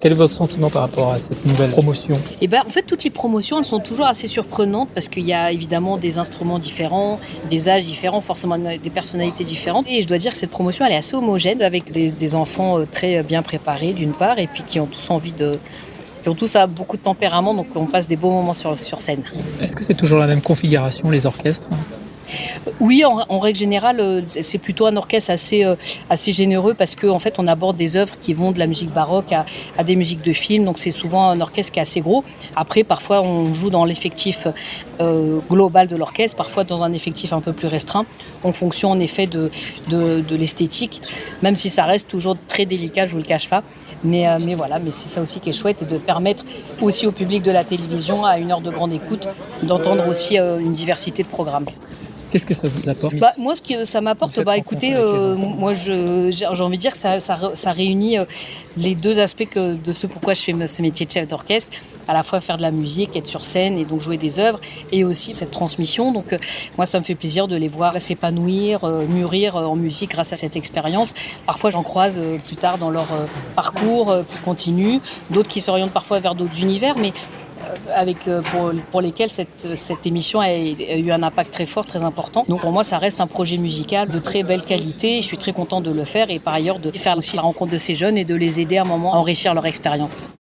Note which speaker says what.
Speaker 1: Quel est votre sentiment par rapport à cette nouvelle promotion?
Speaker 2: En fait, toutes les promotions, elles sont toujours assez surprenantes parce qu'il y a évidemment des instruments différents, des âges différents, forcément des personnalités différentes. Et je dois dire que cette promotion, elle est assez homogène avec des enfants très bien préparés d'une part et puis qui ont tous qui ont tous beaucoup de tempérament, donc on passe des beaux moments sur scène.
Speaker 1: Est-ce que c'est toujours la même configuration, les orchestres?
Speaker 2: Oui, en règle générale, c'est plutôt un orchestre assez généreux parce qu'en fait, on aborde des œuvres qui vont de la musique baroque à des musiques de film, donc c'est souvent un orchestre qui est assez gros. Après, parfois, on joue dans l'effectif global de l'orchestre, parfois dans un effectif un peu plus restreint, en fonction en effet de l'esthétique, même si ça reste toujours très délicat, je vous le cache pas. Mais voilà, mais c'est ça aussi qui est chouette, et de permettre aussi au public de la télévision, à une heure de grande écoute, d'entendre aussi une diversité de programmes.
Speaker 1: Qu'est-ce que ça vous apporte?
Speaker 2: Moi, ce que ça m'apporte,
Speaker 1: Cette rencontre
Speaker 2: écoutez,
Speaker 1: avec les enfants.
Speaker 2: moi, j'ai envie de dire que ça réunit les deux aspects de ce pourquoi je fais ce métier de chef d'orchestre, à la fois faire de la musique, être sur scène et donc jouer des œuvres, et aussi cette transmission. Donc, moi, ça me fait plaisir de les voir s'épanouir, mûrir en musique grâce à cette expérience. Parfois, j'en croise plus tard dans leur parcours qui continue, d'autres qui s'orientent parfois vers d'autres univers, mais pour lesquels cette émission a eu un impact très fort, très important. Donc pour moi, ça reste un projet musical de très belle qualité. Je suis très contente de le faire et par ailleurs de faire aussi la rencontre de ces jeunes et de les aider à un moment à enrichir leur expérience.